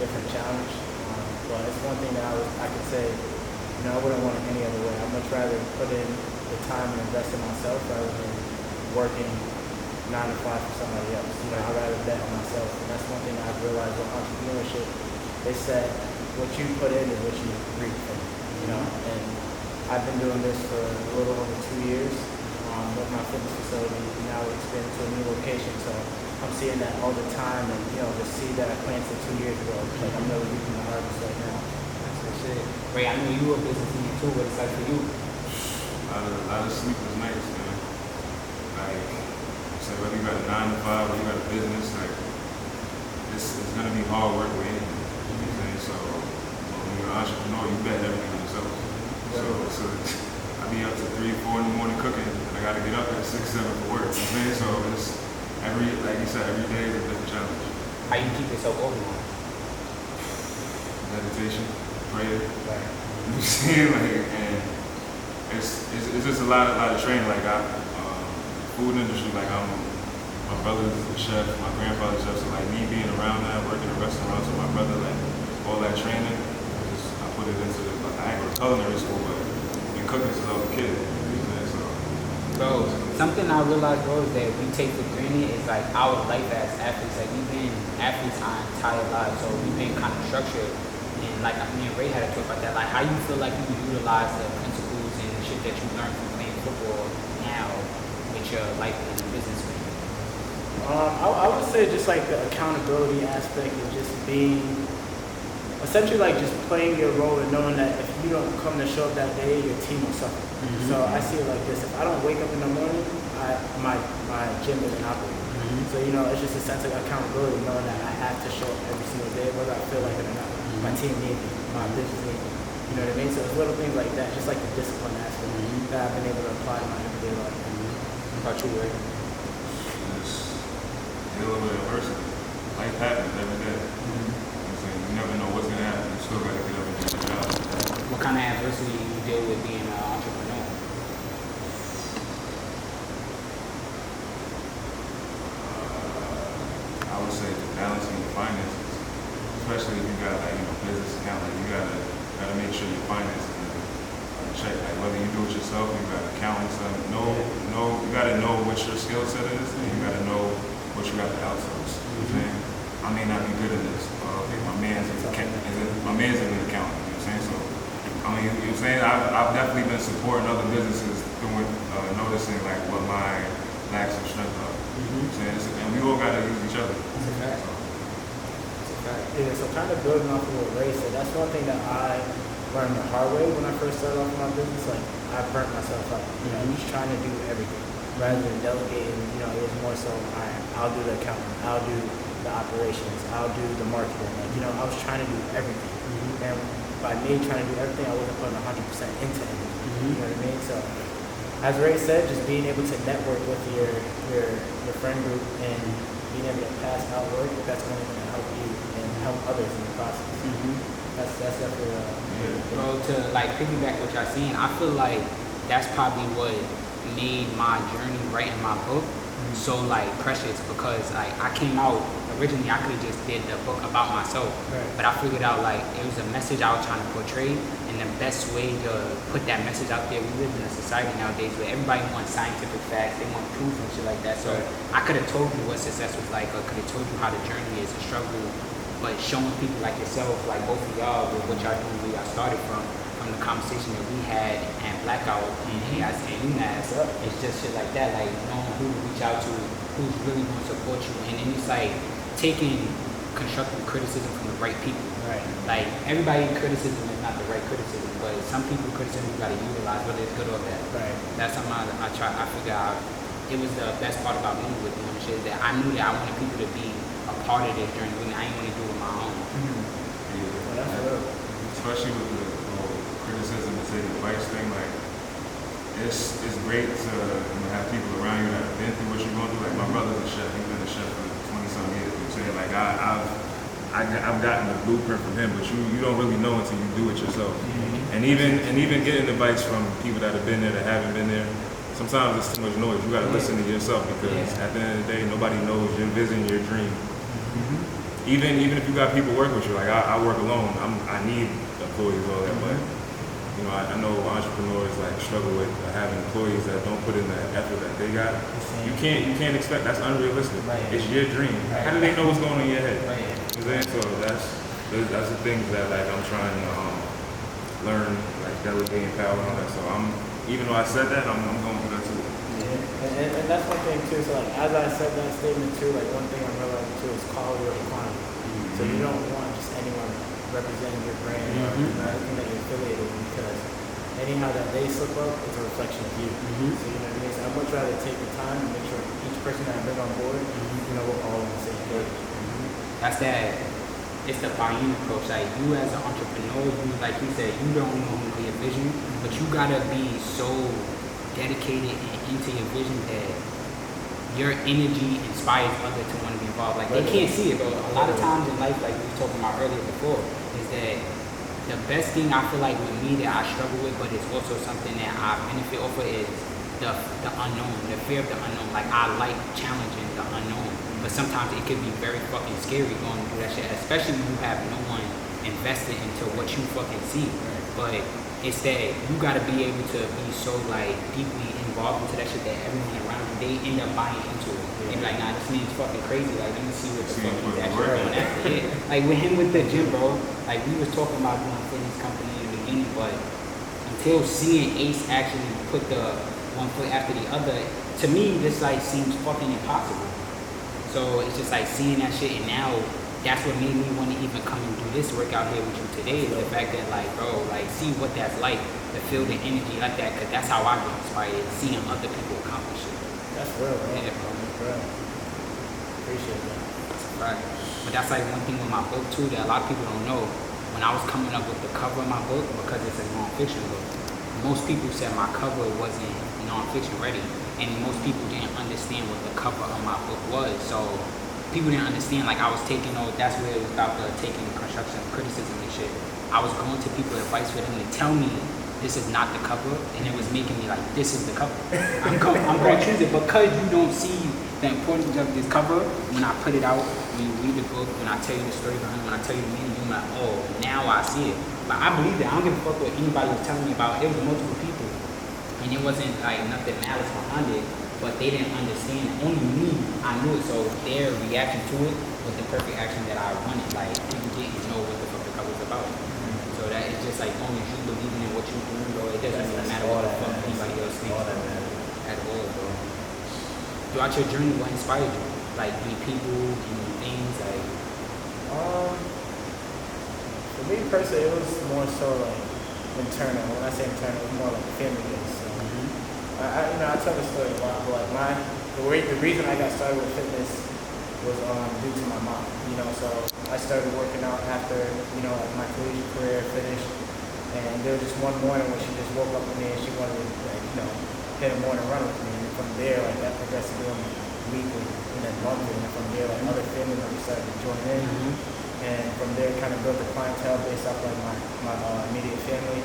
different challenge. But it's one thing that I could say, I wouldn't want it any other way. I'd much rather put in the time and invest in myself rather than working 9 to 5 for somebody else. I'd rather bet on myself. And that's one thing I've realized with entrepreneurship. They said what you put in is what you reap from, and I've been doing this for a little over 2 years with my fitness facility. Now we're expanding to a new location, so I'm seeing that all the time, and the seed that I planted 2 years ago, like I'm really reaping the harvest right now. That's good shit. Ray, I know you a business owner too. What it's like for you? A lot of sleepless nights, man. Like, so whether you got a 9 to 5 or you got a business, like it's gonna be hard work with anything. You know what I'm saying? So when you're an entrepreneur, you bet everything on yourself. So I be up to 3, 4 in the morning cooking, and I gotta get up at 6, 7 for work. You know what I'm saying? So it's like you said, every day is a different challenge. How you keep yourself organized? Meditation, prayer. Right. You know what I'm saying? Like, and it's just a lot of training. Like food industry, like my brother's a chef, my grandfather's a chef, so like me being around that, working in restaurants with my brother, like all that training, I put it into I ain't go to culinary school, but been cooking since I was a kid. Bro, something I realized, bro, is that we take for granted is like our life as athletes. Like we've been athletes our entire lives, so we've been kind of structured. And like me and Ray had a talk about that. Like how you feel like you can utilize the principles and the shit that you learned from playing football now with your life and business. I would say just like the accountability aspect and just being essentially like just playing your role and knowing that if you don't come to show up that day, your team will suffer. So I see it like this: if I don't wake up in the morning, my gym isn't operating. So it's just a sense of accountability, knowing that I have to show up every single day, whether I feel like it or not. My team needs me, my business needs me. You know what I mean? So it's little things like that, just like the discipline aspect that I've been able to apply in my everyday life. How about you, Ray? Just dealing with adversity. Life happens every day. You never know what's gonna happen. You still gotta get up and do your job. What kind of adversity do you deal with being an entrepreneur? I would say the balancing your finances, especially if you got business account. Like you gotta make sure your finances are check. Like whether you do it yourself, you got accountants. You gotta know what your skill set is, and you gotta know what you got to outsource. You know what I'm saying? I may not be good at this. My man's an accountant. You know what I'm saying? So, you know what I'm saying? I've definitely been supporting other businesses doing, noticing like what my lacks of strength are. You know what I'm saying? And we all got to use each other. That's a fact. Yeah, so kind of building off of what Ray said, that's one thing that I learned the hard way when I first started off my business. Like, I burnt myself out, just trying to do everything rather than delegating. It was more so, I'll do the accounting, I'll do the operations, I'll do the marketing. Like, I was trying to do everything. And by me trying to do everything, I wasn't putting 100% into everything. You know what I mean? So, as Ray said, just being able to network with your friend group and being able to pass out work, that's only going to help you and help others in the process. That's definitely Bro, to like piggyback what y'all saying, I feel like that's probably what made my journey writing my book so like precious, because like I came out originally, I could have just did the book about myself, but I figured out like it was a message I was trying to portray, and the best way to put that message out there, we live in a society nowadays where everybody wants scientific facts, they want proof and shit like that. So I could have told you what success was like, or could have told you how the journey is, a struggle, but showing people like yourself, like both of y'all, with what y'all doing, where y'all started from the conversation that we had and Blackout and AIS and UMass, it's just shit like that, like knowing who to reach out to, who's really going to support you, and then it's like taking constructive criticism from the right people. Like everybody criticism is not the right criticism, but some people criticism you got to utilize, whether it's good or bad. That's something I figure out. It was the best part about me with doing shit, is that I knew that I wanted people to be a part of this journey. I ain't want to do it on my own. Especially with the criticism and say the advice thing, like it's great to have people around you that have been through what you're going through. Like my brother's a chef; he's been a chef for 20-some years. You know what I'm saying? Like I've gotten the blueprint from him, but you don't really know until you do it yourself. And even getting advice from people that have been there, that haven't been there, sometimes it's too much noise. You got to listen to yourself, because at the end of the day, nobody knows your vision, your dream. even if you got people working with you, like I work alone. I need employees, all that, but you know, I know entrepreneurs like struggle with having employees that don't put in the effort that they got. You can't expect, that's unrealistic. Right. It's your dream. Right. How do they know what's going on in your head? Right. You know what I'm saying? So that's the things that like I'm trying to learn, like delegating power and all that. So even though I said that, I'm going through that too. Yeah. And that's one thing too. So like as I said that statement too, like one thing I'm realizing too is quality over quantity. So you don't want just anyone representing your brand or anything that you're affiliated with, because anyhow that they slip up, it's a reflection of you. So you know what I mean? So I'd much rather take the time and make sure each person that I bring on board, you know, we're all on the same page. That's that. It's the buy-in approach. Like you as an entrepreneur, you like you said, you don't know your vision, but you gotta be so dedicated and into your vision that your energy inspires others to want to be involved. Like they can't see it, but a lot of times in life, like we were talking about earlier before, is that the best thing I feel like with me that I struggle with, but it's also something that I benefit off of, is the unknown, the fear of the unknown. Like I like challenging the unknown, but sometimes it can be very fucking scary going through that shit, especially when you have no one invested into what you fucking see. But it's that you gotta be able to be so like deeply involved into that shit that everyone around you, they end up buying into it. They be like, nah, this man's fucking crazy. Like, let me see what the fuck he's actually going after. Yeah. Like with him with the gym, bro. Like we was talking about doing a fitness company in the beginning, but until seeing Ace actually put the one foot after the other, to me this like seems fucking impossible. So it's just like seeing that shit, and now that's what made me want to even come and do this work out here with you today, is the fact that like, bro, like see what that's like to feel the energy like that, because that's how I get inspired, seeing other people accomplish it. That's real, bro. Yeah, bro. That's real. Appreciate that. Right. But that's like one thing with my book too that a lot of people don't know. When I was coming up with the cover of my book, because it's a non-fiction book, most people said my cover wasn't non-fiction ready, and most people didn't understand what the cover of my book was. So people didn't understand, like I was taking, that's where it was about the taking construction criticism and shit. I was going to people advice for them to tell me this is not the cover, and it was making me like, this is the cover. I'm going to choose it because you don't see the importance of this cover. When I put it out, when you read the book, when I tell you the story behind it, when I tell you the meaning, you're like, oh, now I see it. But I believe that. I don't give a fuck what anybody was telling me about. It was multiple people, and it wasn't like nothing malice behind it, but they didn't understand. Only me, I knew it, so their reaction to it was the perfect action that I wanted. Like, people didn't know what the fuck the cover was about. So that it's just like, long as you believing in what you're doing, bro, it doesn't even matter what the fuck anybody else thinks at all, bro. Throughout your journey, what inspired you? Like, any people, any things, like... For me personally, it was more so like internal. When I say internal, it was more like family based. So I tell the story a lot, but like the reason I got started with fitness was due to my mom. So I started working out after like my collegiate career finished, and there was just one morning when she just woke up with me and she wanted to hit a morning run with me, and from there like that progressed to doing weekly and then monthly, and from there like other family members started to join in, and from there kind of built a clientele based off like my immediate family.